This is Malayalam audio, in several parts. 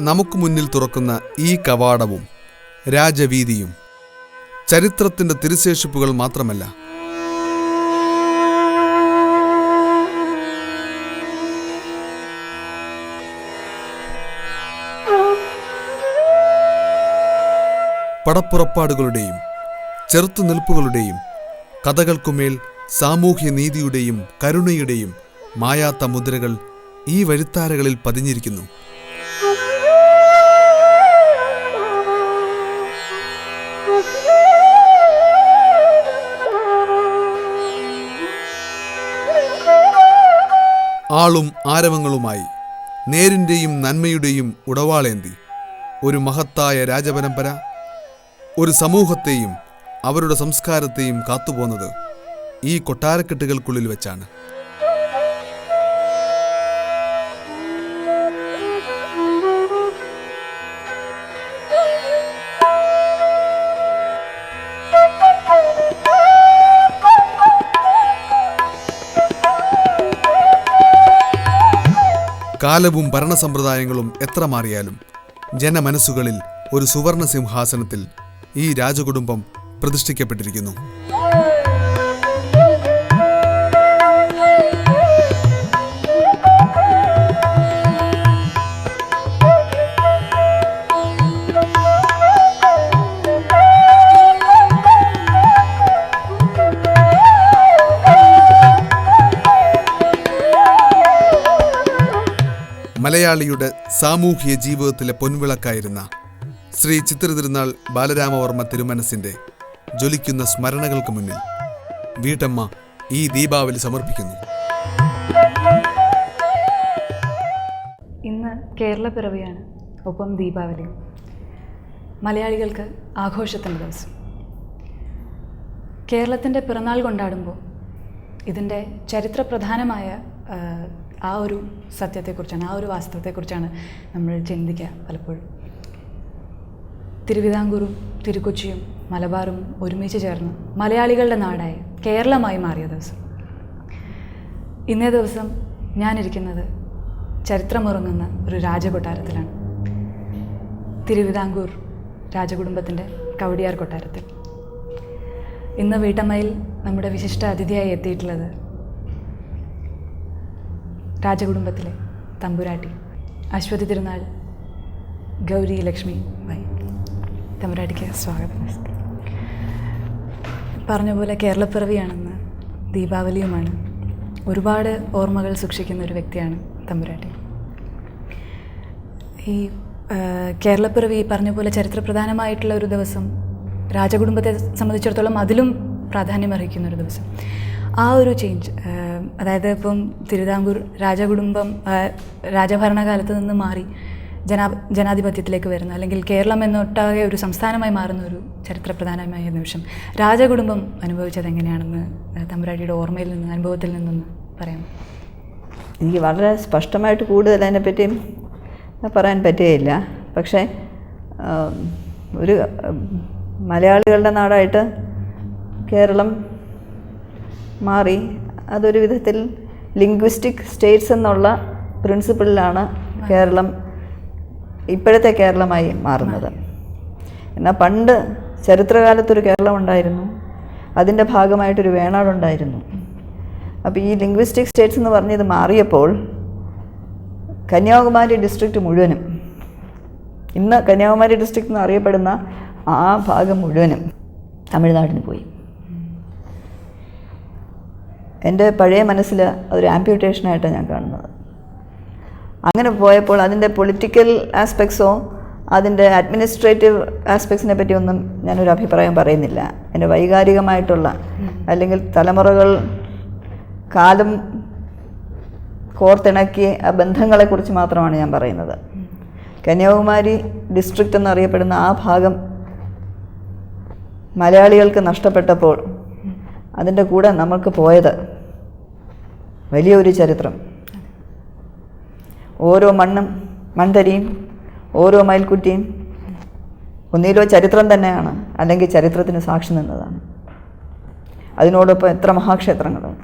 നമുക്ക് മുന്നിൽ തുറക്കുന്ന ഈ കവാടവും രാജവീതിയും ചരിത്രത്തിൻ്റെ തിരുശേഷിപ്പുകൾ മാത്രമല്ല, പടപ്പുറപ്പാടുകളുടെയും ചെറുത്തുനിൽപ്പുകളുടെയും കഥകൾക്കുമേൽ സാമൂഹ്യ നീതിയുടെയും കരുണയുടെയും മായാത്ത മുദ്രകൾ ഈ വഴിത്താരകളിൽ പതിഞ്ഞിരിക്കുന്നു. ആളും ആരവങ്ങളുമായി നേരിൻ്റെയും നന്മയുടെയും ഉടവാളേന്തി ഒരു മഹത്തായ രാജപരമ്പര ഒരു സമൂഹത്തെയും അവരുടെ സംസ്കാരത്തെയും കാത്തുപോന്നത് ഈ കൊട്ടാരക്കെട്ടുകൾക്കുള്ളിൽ വെച്ചാണ്. കാലവും ഭരണസമ്പ്രദായങ്ങളും എത്ര മാറിയാലും ജനമനസ്സുകളിൽ ഒരു സുവർണ സിംഹാസനത്തിൽ ഈ രാജകുടുംബം പ്രതിഷ്ഠിക്കപ്പെട്ടിരിക്കുന്നു. മലയാളിയുടെ സാമൂഹ്യ ജീവിതത്തിലെ പൊൻവിളക്കായിരുന്ന ശ്രീ ചിത്തിരതിരുനാൾ ബാലരാമവർമ്മ തിരുമനസിൻ്റെ ജ്വലിക്കുന്ന സ്മരണകൾക്ക് മുന്നിൽ വീട്ടമ്മ ഈ ദീപാവലി സമർപ്പിക്കുന്നു. ഇന്ന് കേരളപ്പിറവിയാണ്, ഒപ്പം ദീപാവലി. മലയാളികൾക്ക് ആഘോഷത്തിൻ്റെ ദിവസം. കേരളത്തിൻ്റെ പിറന്നാൾ കൊണ്ടാടുമ്പോൾ ഇതിൻ്റെ ചരിത്രപ്രധാനമായ ആ ഒരു സത്യത്തെക്കുറിച്ചാണ്, ആ ഒരു വാസ്തവത്തെക്കുറിച്ചാണ് നമ്മൾ ചിന്തിക്കുക പലപ്പോഴും. തിരുവിതാംകൂറും തിരുക്കൊച്ചിയും മലബാറും ഒരുമിച്ച് ചേർന്ന് മലയാളികളുടെ നാടായ കേരളമായി മാറിയ ദിവസം. ഇന്നേ ദിവസം ഞാനിരിക്കുന്നത് ചരിത്രമുറങ്ങുന്ന ഒരു രാജകൊട്ടാരത്തിലാണ്. തിരുവിതാംകൂർ രാജകുടുംബത്തിൻ്റെ കവടിയാർ കൊട്ടാരത്തിൽ. ഇന്ന് വീട്ടമ്മയിൽ നമ്മുടെ വിശിഷ്ട അതിഥിയായി എത്തിയിട്ടുള്ളത് രാജകുടുംബത്തിലെ തമ്പുരാട്ടി അശ്വതി തിരുനാൾ ഗൗരി ലക്ഷ്മി ബായി. തമ്പുരാട്ടിക്ക് സ്വാഗതം. പറഞ്ഞ പോലെ കേരളപ്പിറവിയാണെന്ന് ദീപാവലിയുമാണ്. ഒരുപാട് ഓർമ്മകൾ സൂക്ഷിക്കുന്ന ഒരു വ്യക്തിയാണ് തമ്പുരാട്ടി. ഈ കേരളപ്പിറവി പറഞ്ഞ പോലെ ചരിത്രപ്രധാനമായിട്ടുള്ള ഒരു ദിവസം, രാജകുടുംബത്തെ സംബന്ധിച്ചിടത്തോളം അതിലും പ്രാധാന്യമർഹിക്കുന്ന ഒരു ദിവസം. ആ ഒരു ചേഞ്ച്, അതായത് ഇപ്പം തിരുവിതാംകൂർ രാജകുടുംബം രാജഭരണകാലത്ത് നിന്ന് മാറി ജനാധിപത്യത്തിലേക്ക് വരുന്ന, അല്ലെങ്കിൽ കേരളം എന്നൊട്ടാകെ ഒരു സംസ്ഥാനമായി മാറുന്ന ഒരു ചരിത്രപ്രധാനമായ നിമിഷം രാജകുടുംബം അനുഭവിച്ചത് എങ്ങനെയാണെന്ന് തമ്പുരാട്ടിയുടെ ഓർമ്മയിൽ നിന്ന്, അനുഭവത്തിൽ നിന്നൊന്ന് പറയാം. എനിക്ക് വളരെ സ്പഷ്ടമായിട്ട് കൂടുതൽ അതിനെപ്പറ്റിയും പറയാൻ പറ്റുകയില്ല. പക്ഷേ ഒരു മലയാളികളുടെ നാടായിട്ട് കേരളം മാറി. അതൊരു വിധത്തിൽ ലിംഗ്വിസ്റ്റിക് സ്റ്റേറ്റ്സ് എന്നുള്ള പ്രിൻസിപ്പിളിലാണ് കേരളം ഇപ്പോഴത്തെ കേരളമായി മാറുന്നത്. എന്നാൽ പണ്ട് ചരിത്രകാലത്തൊരു കേരളം ഉണ്ടായിരുന്നു, അതിൻ്റെ ഭാഗമായിട്ടൊരു വേണാടുണ്ടായിരുന്നു. അപ്പോൾ ഈ ലിംഗ്വിസ്റ്റിക് സ്റ്റേറ്റ്സ് എന്ന് പറഞ്ഞത് മാറിയപ്പോൾ കന്യാകുമാരി ഡിസ്ട്രിക്റ്റ് മുഴുവനും, ഇന്ന് കന്യാകുമാരി ഡിസ്ട്രിക്റ്റ് എന്ന് അറിയപ്പെടുന്ന ആ ഭാഗം മുഴുവനും തമിഴ്നാടിന് പോയി. എൻ്റെ പഴയ മനസ്സിൽ അതൊരു ആംപ്യൂട്ടേഷനായിട്ടാണ് ഞാൻ കാണുന്നത്. അങ്ങനെ പോയപ്പോൾ അതിൻ്റെ പൊളിറ്റിക്കൽ ആസ്പെക്ട്സോ അതിൻ്റെ അഡ്മിനിസ്ട്രേറ്റീവ് ആസ്പെക്ട്സിനെ പറ്റിയൊന്നും ഞാനൊരു അഭിപ്രായം പറയുന്നില്ല. എൻ്റെ വൈകാരികമായിട്ടുള്ള, അല്ലെങ്കിൽ തലമുറകൾ കാലം കോർത്തിണക്കിയ ആ ബന്ധങ്ങളെക്കുറിച്ച് മാത്രമാണ് ഞാൻ പറയുന്നത്. കന്യാകുമാരി ഡിസ്ട്രിക്റ്റ് എന്നറിയപ്പെടുന്ന ആ ഭാഗം മലയാളികൾക്ക് നഷ്ടപ്പെട്ടപ്പോൾ അതിൻ്റെ കൂടെ നമുക്ക് പോയത് വലിയൊരു ചരിത്രം. ഓരോ മണ്ണും മൺതരിയും ഓരോ മയിൽക്കുറ്റിയും ഒന്നിലോ ചരിത്രം തന്നെയാണ്, അല്ലെങ്കിൽ ചരിത്രത്തിന് സാക്ഷി നിന്നതാണ്. അതിനോടൊപ്പം എത്ര മഹാക്ഷേത്രങ്ങളും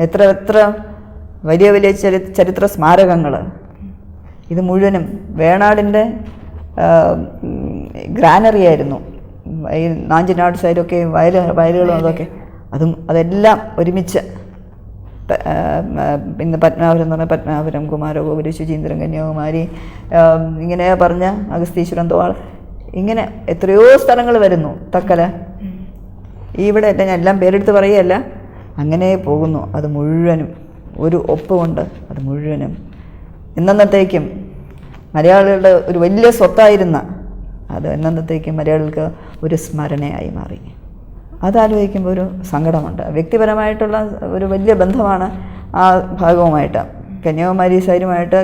എത്ര വലിയ വലിയ ചരിത്ര സ്മാരകങ്ങൾ ഇത് മുഴുവനും വേണാടിൻ്റെ ഗ്രാനറി ആയിരുന്നു. ഈ നാഞ്ചിനാട് സൈഡൊക്കെ വയലുകളും അതൊക്കെ അതെല്ലാം ഒരുമിച്ച് പിന്നെ പത്മനാഭപുരം എന്ന് പറഞ്ഞാൽ പത്മനാഭപുരം, കുമാരകോവില്, ശുചീന്ദ്രൻ, കന്യാകുമാരി, ഇങ്ങനെ പറഞ്ഞ അഗസ്തീശ്വരം, തോൾ, ഇങ്ങനെ എത്രയോ സ്ഥലങ്ങൾ വരുന്നു. തക്കല, ഇവിടെ അല്ല, ഞാൻ എല്ലാം പേരെടുത്ത് പറയുകയല്ല, അങ്ങനെ പോകുന്നു. അത് മുഴുവനും ഒരു ഒപ്പ് കൊണ്ട് അത് മുഴുവനും എന്നത്തേക്കും മലയാളികളുടെ ഒരു വലിയ സ്വത്തായിരുന്ന അത് എന്നത്തേക്കും മലയാളികൾക്ക് ഒരു സ്മരണയായി മാറി. അതാലോചിക്കുമ്പോൾ ഒരു സങ്കടമുണ്ട്. വ്യക്തിപരമായിട്ടുള്ള ഒരു വലിയ ബന്ധമാണ് ആ ഭാഗവുമായിട്ട്. കന്യാകുമാരി സൈഡുമായിട്ട്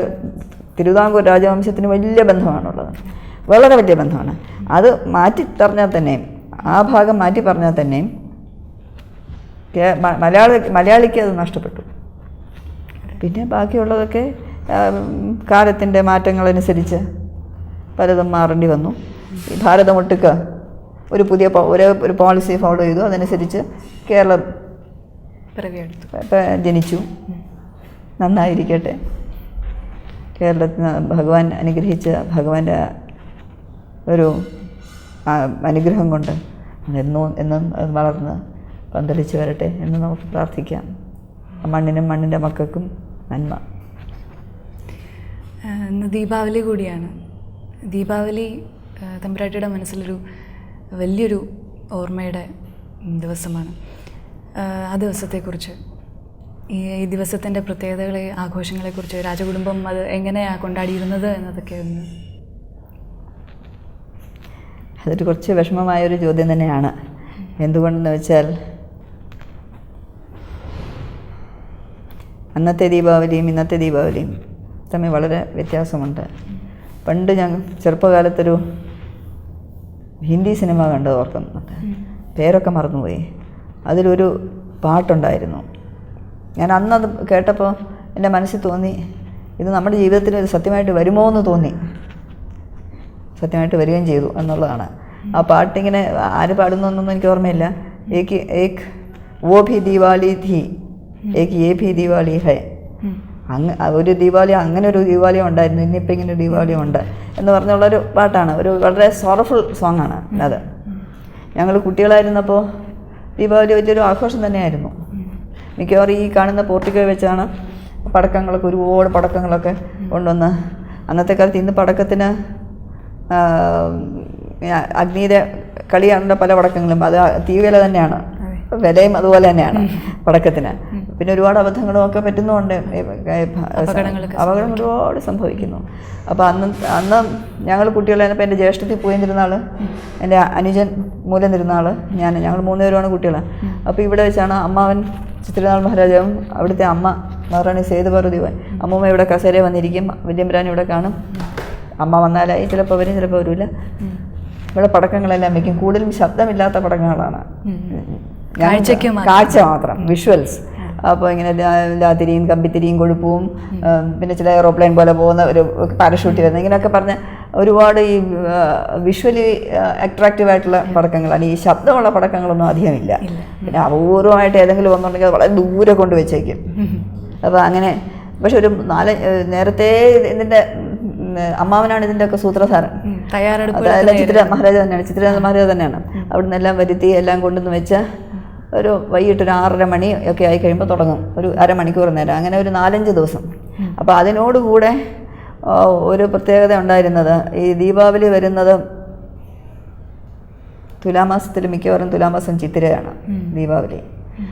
തിരുവിതാംകൂർ രാജവംശത്തിന് വലിയ ബന്ധമാണുള്ളത്, വളരെ വലിയ ബന്ധമാണ്. അത് മാറ്റി പറഞ്ഞാൽ തന്നെയും, ആ ഭാഗം മാറ്റി പറഞ്ഞാൽ തന്നെയും മലയാളിക്ക് അത് നഷ്ടപ്പെട്ടു. പിന്നെ ബാക്കിയുള്ളതൊക്കെ കാലത്തിൻ്റെ മാറ്റങ്ങളനുസരിച്ച് പലതും മാറേണ്ടി വന്നു. ഈ ഭാരതമൊട്ടുക്ക് ഒരു പുതിയ ഒരു പോളിസി ഫോളോ ചെയ്തു. അതനുസരിച്ച് കേരളം ജനിച്ചു. നന്നായിരിക്കട്ടെ. കേരളത്തിന് ഭഗവാൻ അനുഗ്രഹിച്ച ഭഗവാന്റെ ഒരു അനുഗ്രഹം കൊണ്ട് എന്നും വളർന്ന് പന്തലിച്ച് വരട്ടെ എന്ന് നമുക്ക് പ്രാർത്ഥിക്കാം. മണ്ണിനും മണ്ണിൻ്റെ മക്കൾക്കും നന്മ. ഇന്ന് ദീപാവലി കൂടിയാണ്. ദീപാവലി തമ്പുരാട്ടിയുടെ മനസ്സിലൊരു വലിയൊരു ഓർമ്മയുടെ ദിവസമാണ്. ആ ദിവസത്തെക്കുറിച്ച്, ഈ ദിവസത്തിൻ്റെ പ്രത്യേകതകളെ, ആഘോഷങ്ങളെക്കുറിച്ച്, രാജകുടുംബം അത് എങ്ങനെയാണ് കൊണ്ടാടിയിരുന്നത് എന്നതൊക്കെ ഒന്ന്. അതൊരു കുറച്ച് വിഷമമായൊരു ചോദ്യം തന്നെയാണ്. എന്തുകൊണ്ടെന്ന് വെച്ചാൽ അന്നത്തെ ദീപാവലിയും ഇന്നത്തെ ദീപാവലിയും തമ്മിൽ വളരെ വ്യത്യാസമുണ്ട്. പണ്ട് ഞാൻ ചെറുപ്പകാലത്തൊരു ഹിന്ദി സിനിമ കണ്ട് ഓർക്കുന്നുണ്ട്, പേരൊക്കെ മറന്നുപോയി. അതിലൊരു പാട്ടുണ്ടായിരുന്നു. ഞാൻ അന്നത് കേട്ടപ്പോൾ എൻ്റെ മനസ്സിൽ തോന്നി, ഇത് നമ്മുടെ ജീവിതത്തിൽ സത്യമായിട്ട് വരുമോ എന്ന് തോന്നി. സത്യമായിട്ട് വരികയും ചെയ്തു എന്നുള്ളതാണ്. ആ പാട്ടിങ്ങനെ ആര് പാടുന്നൊന്നും എനിക്ക് ഓർമ്മയില്ല. ഏക് വോ ഭി ദീവാലി ഥി, ഏക് യേ ഭി ദീവാലി ഹൈ. ഒരു ദീപാവലി, അങ്ങനെ ഒരു ദീപാവലി ഉണ്ടായിരുന്നു, ഇന്നിപ്പോൾ ഇങ്ങനെ ഒരു ദീപാവലി ഉണ്ട് എന്ന് പറഞ്ഞുള്ളൊരു പാട്ടാണ്. ഒരു വളരെ സോർഫുൾ സോങ്ങാണ് അത്. ഞങ്ങൾ കുട്ടികളായിരുന്നപ്പോൾ ദീപാവലി വലിയൊരു ആഘോഷം തന്നെയായിരുന്നു. മിക്കവാറും ഈ കാണുന്ന പോർട്ടിക്കോ വെച്ചാണ് പടക്കങ്ങളൊക്കെ, ഒരുപാട് പടക്കങ്ങളൊക്കെ കൊണ്ടുവന്ന്. അന്നത്തെ കാലത്ത് ഇന്ന് പടക്കത്തിന് അഗ്നിയുടെ കളിയാണുള്ള പല പടക്കങ്ങളും, അത് തീവില തന്നെയാണ്, വിലയും അതുപോലെ തന്നെയാണ് പടക്കത്തിന്. പിന്നെ ഒരുപാട് അബദ്ധങ്ങളും ഒക്കെ പറ്റുന്നുണ്ട്, അപകടം ഒരുപാട് സംഭവിക്കുന്നു. അപ്പോൾ അന്ന് ഞങ്ങൾ കുട്ടികളായിരുന്നപ്പോൾ എൻ്റെ ജ്യേഷ്ഠത്തിൽ പോയി തിരുന്നാൾ, എൻ്റെ അനുജൻ മൂലം തിരുന്നാൾ, ഞങ്ങൾ 3 പേരുമാണ് കുട്ടികളാണ്. അപ്പോൾ ഇവിടെ വെച്ചാണ് അമ്മാവൻ ചിത്രനാൾ മഹാരാജാവും അവിടുത്തെ അമ്മ മഹാറാണി സേതുപാർവതിയുമായി. അമ്മൂമ്മ ഇവിടെ കസേര വന്നിരിക്കും, വല്യമ്പരാൻ ഇവിടെ കാണും. അമ്മ വന്നാലായി, ചിലപ്പോൾ വരും ചിലപ്പോൾ വരില്ല. ഇവിടെ പടക്കങ്ങളെല്ലാം വയ്ക്കും. കൂടുതലും ശബ്ദമില്ലാത്ത പടക്കങ്ങളാണ്, കാഴ്ച മാത്രം, വിഷ്വൽസ്. അപ്പോൾ ഇങ്ങനെ ലാത്തിരിയും കമ്പിത്തിരിയും കൊഴുപ്പവും, പിന്നെ ചില എയറോപ്ലെയിൻ പോലെ പോകുന്ന ഒരു പാരഷൂട്ട് വരുന്നത്, ഇങ്ങനെയൊക്കെ പറഞ്ഞ ഒരുപാട് ഈ വിഷ്വലി അട്രാക്റ്റീവായിട്ടുള്ള പടക്കങ്ങളാണ്. ഈ ശബ്ദമുള്ള പടക്കങ്ങളൊന്നും അധികമില്ല. പിന്നെ അപൂർവമായിട്ട് ഏതെങ്കിലും ഒന്നുണ്ടെങ്കിൽ അത് വളരെ ദൂരെ കൊണ്ട് വെച്ചേക്കും. അപ്പോൾ അങ്ങനെ. പക്ഷെ ഒരു നേരത്തെ ഇതിൻ്റെ അമ്മാവനാണ് ഇതിൻ്റെയൊക്കെ സൂത്രധാരൻ. അതെല്ലാം ചിത്രനാഥ മഹാരാജ തന്നെയാണ്. അവിടെ നിന്നെല്ലാം വരുത്തി എല്ലാം കൊണ്ടുവന്ന് വെച്ച ഒരു വൈകിട്ട് ഒരു 6:30 മണി ഒക്കെ ആയി കഴിയുമ്പോൾ തുടങ്ങും, ഒരു അരമണിക്കൂർ നേരം, അങ്ങനെ ഒരു 4-5 ദിവസം. അപ്പോൾ അതിനോടുകൂടെ ഒരു പ്രത്യേകത ഉണ്ടായിരുന്നത്, ഈ ദീപാവലി വരുന്നത് തുലാമാസത്തിൽ, മിക്കവാറും തുലാമാസം ചിത്തിരയാണ് ദീപാവലി.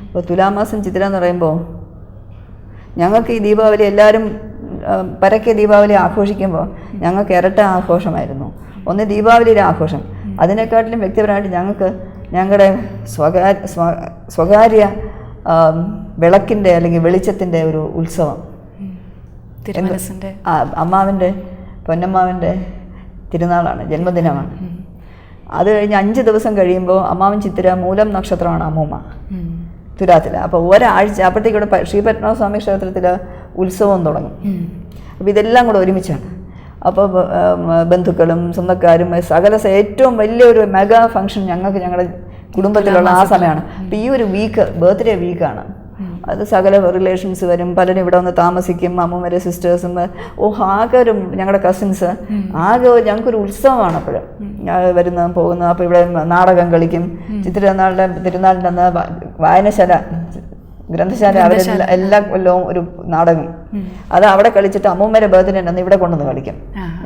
അപ്പോൾ തുലാമാസം ചിത്തിര എന്ന് പറയുമ്പോൾ ഞങ്ങൾക്ക് ഈ ദീപാവലി എല്ലാവരും പരക്കെ ദീപാവലി ആഘോഷിക്കുമ്പോൾ ഞങ്ങൾക്ക് ഇരട്ട ആഘോഷമായിരുന്നു. ഒന്ന് ദീപാവലിയുടെ ആഘോഷം, അതിനെക്കാട്ടിലും വ്യക്തിപരമായിട്ട് ഞങ്ങൾക്ക് ഞങ്ങളുടെ സ്വകാര്യ വിളക്കിൻ്റെ അല്ലെങ്കിൽ വെളിച്ചത്തിൻ്റെ ഒരു ഉത്സവം. അമ്മാവിൻ്റെ പൊന്നമ്മാവിൻ്റെ തിരുനാളാണ്, ജന്മദിനമാണ്. അത് കഴിഞ്ഞ് 5 ദിവസം കഴിയുമ്പോൾ അമ്മാവൻ ചിത്തിര മൂലം നക്ഷത്രമാണ് അമ്മൂമ്മ തുലാത്തിൽ. അപ്പോൾ ഒരാഴ്ച അപ്പോഴത്തേക്കൂടെ ശ്രീപത്മനാഭസ്വാമി ക്ഷേത്രത്തിൽ ഉത്സവം തുടങ്ങും. അപ്പോൾ ഇതെല്ലാം കൂടെ ഒരുമിച്ചാണ്. അപ്പോൾ ബന്ധുക്കളും സ്വന്തക്കാരും സകല ഏറ്റവും വലിയൊരു മെഗാ ഫങ്ഷൻ ഞങ്ങൾക്ക് ഞങ്ങളുടെ കുടുംബത്തിലുള്ള ആ സമയമാണ്. അപ്പോൾ ഈ ഒരു വീക്ക് ബർത്ത്ഡേ വീക്കാണ്. അത് സകല റിലേഷൻസ് വരും, പലരും ഇവിടെ വന്ന് താമസിക്കും, അമ്മൂമ്മരെ സിസ്റ്റേഴ്സും. ആകെ ഒരു ഞങ്ങളുടെ കസിൻസ് ആകെ ഞങ്ങൾക്കൊരു ഉത്സവമാണ് അപ്പോഴും വരുന്നതും പോകുന്നതും. അപ്പോൾ ഇവിടെ നാടകം കളിക്കും. തിരുനാളിൻ്റെ അന്ന് വായനശാല, ഗ്രന്ഥശാല, അവരെല്ലാം എല്ലാ കൊല്ലവും ഒരു നാടകം, അത് അവിടെ കളിച്ചിട്ട് അമ്മൂമ്മയുടെ ബർത്ത്ഡേ ഉണ്ടെന്ന് ഇവിടെ കൊണ്ടുവന്ന് കളിക്കും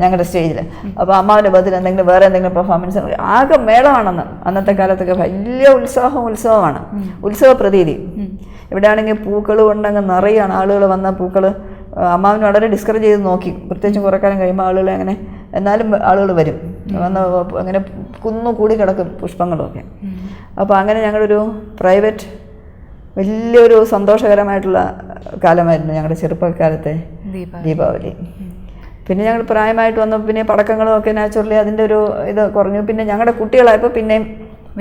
ഞങ്ങളുടെ സ്റ്റേജിൽ. അപ്പോൾ അമ്മാവിൻ്റെ ബർത്ത്ഡേ എന്തെങ്കിലും വേറെ എന്തെങ്കിലും പെർഫോമൻസ്, ആകെ മേളമാണെന്ന്. അന്നത്തെ കാലത്തൊക്കെ വലിയ ഉത്സവമാണ്, ഉത്സവ പ്രതീതി. ഇവിടെ ആണെങ്കിൽ പൂക്കൾ കൊണ്ടങ്ങ് നിറയാണ് ആളുകൾ. വന്ന പൂക്കൾ അമ്മാവിന് വളരെ ഡിസ്കറേജ് ചെയ്ത് നോക്കി, പ്രത്യേകിച്ചും കുറേ കാലം കഴിയുമ്പോൾ ആളുകൾ അങ്ങനെ, എന്നാലും ആളുകൾ വരും, വന്ന് അങ്ങനെ കൂടി കിടക്കും പുഷ്പങ്ങളൊക്കെ. അപ്പോൾ അങ്ങനെ ഞങ്ങളൊരു പ്രൈവറ്റ് വലിയൊരു സന്തോഷകരമായിട്ടുള്ള കാലമായിരുന്നു ഞങ്ങളുടെ ചെറുപ്പക്കാലത്തെ ദീപാവലി. പിന്നെ ഞങ്ങൾ പ്രായമായിട്ട് വന്നപ്പോൾ പിന്നെ പടക്കങ്ങളും ഒക്കെ നാച്ചുറലി അതിൻ്റെ ഒരു ഇത് കുറഞ്ഞു. പിന്നെ ഞങ്ങളുടെ കുട്ടികളായപ്പോൾ പിന്നെയും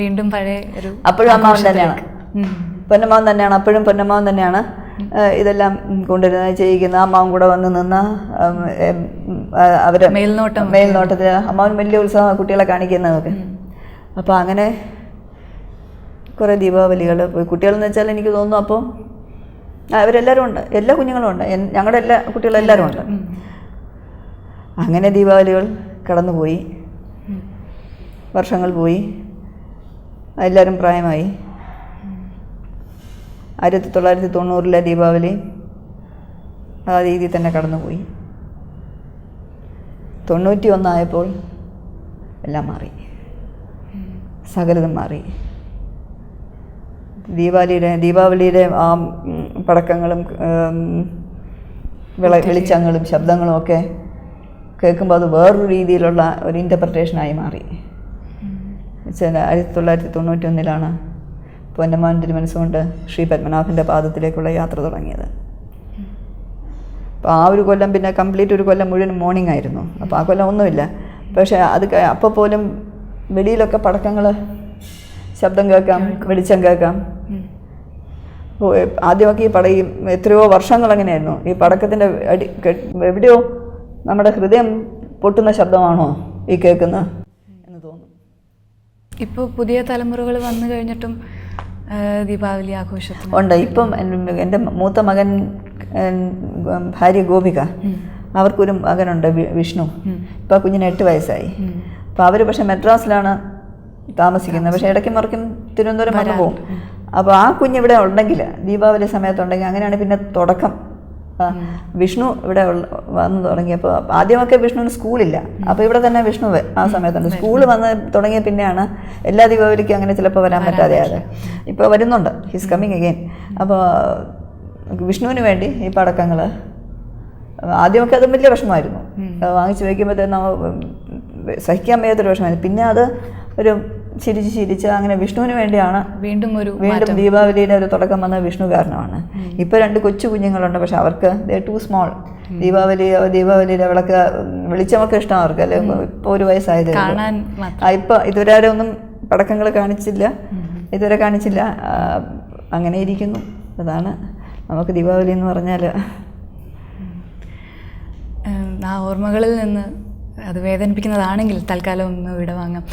വീണ്ടും പഴയ ഒരു, അപ്പോഴും അപ്പോഴും പൊന്നമ്മാവൻ തന്നെയാണ് ഇതെല്ലാം കൊണ്ടുവരുന്നത്, ചെയ്യിക്കുന്നത്. അമ്മാവും കൂടെ വന്ന് നിന്ന് അവരെ മേൽനോട്ടത്തിൽ അമ്മാവൻ വലിയ ഉത്സവം കുട്ടികളെ കാണിക്കുന്നതൊക്കെ. അപ്പോൾ അങ്ങനെ കുറേ ദീപാവലികൾ പോയി. കുട്ടികളെന്ന് വെച്ചാൽ എനിക്ക് തോന്നുന്നു അപ്പോൾ അവരെല്ലാവരും ഉണ്ട്, എല്ലാ കുഞ്ഞുങ്ങളും ഉണ്ട്, ഞങ്ങളുടെ എല്ലാ കുട്ടികളെല്ലാവരും ഉണ്ട്. അങ്ങനെ ദീപാവലികൾ കടന്നുപോയി, വർഷങ്ങൾ പോയി, എല്ലാവരും പ്രായമായി. 1990 ദീപാവലി ആ രീതിയിൽ തന്നെ കടന്നുപോയി. 91 ആയപ്പോൾ എല്ലാം മാറി, സകലതും മാറി. ദീപാവലിയുടെ ആ പടക്കങ്ങളും വെളിച്ചങ്ങളും ശബ്ദങ്ങളും ഒക്കെ കേൾക്കുമ്പോൾ അത് വേറൊരു രീതിയിലുള്ള ഒരു ഇൻ്റർപ്രിട്ടേഷനായി മാറി. 1991 പൊന്നമ്മാവൻ തിരുമനസ്സുകൊണ്ട് ശ്രീ പത്മനാഭൻ്റെ പാദത്തിലേക്കുള്ള യാത്ര തുടങ്ങിയത്. അപ്പോൾ ആ ഒരു കൊല്ലം പിന്നെ കംപ്ലീറ്റ് ഒരു കൊല്ലം മുഴുവൻ മോർണിംഗ് ആയിരുന്നു. അപ്പോൾ ആ കൊല്ലം ഒന്നുമില്ല. പക്ഷേ അത് അപ്പോൾ പോലും വെളിയിലൊക്കെ പടക്കങ്ങൾ ശബ്ദം കേൾക്കാം, വെളിച്ചം കേൾക്കാം. ആദ്യമൊക്കെ ഈ എത്രയോ വർഷങ്ങൾ അങ്ങനെയായിരുന്നു. ഈ പടക്കത്തിൻ്റെ എവിടെയോ നമ്മുടെ ഹൃദയം പൊട്ടുന്ന ശബ്ദമാണോ ഈ കേൾക്കുന്നത് എന്ന് തോന്നും. ഇപ്പോൾ പുതിയ തലമുറകൾ വന്നു കഴിഞ്ഞിട്ടും ദീപാവലി ആഘോഷത്തിന് ഉണ്ട്. ഇപ്പം എൻ്റെ മൂത്ത മകൻ, ഭാര്യ ഗോപിക, അവർക്കൊരു മകനുണ്ട് വിഷ്ണു. ഇപ്പോൾ കുഞ്ഞിന് 8 വയസ്സായി. അപ്പോൾ അവർ പക്ഷേ മെഡ്രാസിലാണ് താമസിക്കുന്നത്. പക്ഷേ ഇടയ്ക്ക് മറിക്കും തിരുവനന്തപുരം വന്നു പോകും. അപ്പോൾ ആ കുഞ്ഞിവിടെ ഉണ്ടെങ്കിൽ, ദീപാവലി സമയത്തുണ്ടെങ്കിൽ, അങ്ങനെയാണ് പിന്നെ തുടക്കം. വിഷ്ണു ഇവിടെ വന്ന് തുടങ്ങിയപ്പോൾ ആദ്യമൊക്കെ വിഷ്ണുവിന് സ്കൂളില്ല. അപ്പോൾ ഇവിടെ തന്നെ വിഷ്ണു ആ സമയത്തുണ്ട്. സ്കൂള് വന്ന് തുടങ്ങിയ പിന്നെയാണ് എല്ലാ ദീപാവലിക്കും അങ്ങനെ ചിലപ്പോൾ വരാൻ പറ്റാതെയായത്. ഇപ്പോൾ വരുന്നുണ്ട്, ഹിസ് കമ്മിങ് അഗെയിൻ. അപ്പോൾ വിഷ്ണുവിന് വേണ്ടി ഈ പടക്കങ്ങൾ ആദ്യമൊക്കെ അതും വലിയ വിഷമമായിരുന്നു. വാങ്ങിച്ച് വയ്ക്കുമ്പോഴത്തേന് സഹിക്കാൻ വയ്യാത്തൊരു വിഷമമായിരുന്നു. പിന്നെ അത് ഒരു ചിരിച്ച് അങ്ങനെ വിഷ്ണുവിന് വേണ്ടിയാണ് വീണ്ടും ദീപാവലിയുടെ ഒരു തുടക്കം വന്ന വിഷ്ണു കാരണമാണ്. ഇപ്പോൾ 2 കൊച്ചു കുഞ്ഞുങ്ങളുണ്ട്. പക്ഷെ അവർക്ക് ടു സ്മോൾ. ദീപാവലിയുടെ വിളക്ക് വെളിച്ചമൊക്കെ ഇഷ്ടം അവർക്ക്, അല്ലെ? ഇപ്പോൾ 1 വയസ്സായത്. ഇപ്പം ഇതുവരെ ഒന്നും പടക്കങ്ങൾ ഇതുവരെ കാണിച്ചില്ല. അങ്ങനെ ഇരിക്കുന്നു. അതാണ് നമുക്ക് ദീപാവലി എന്ന് പറഞ്ഞാൽ. ആ ഓർമ്മകളിൽ നിന്ന് അത് വേദനിപ്പിക്കുന്നതാണെങ്കിൽ തൽക്കാലം ഒന്ന് വിടവാങ്ങാം.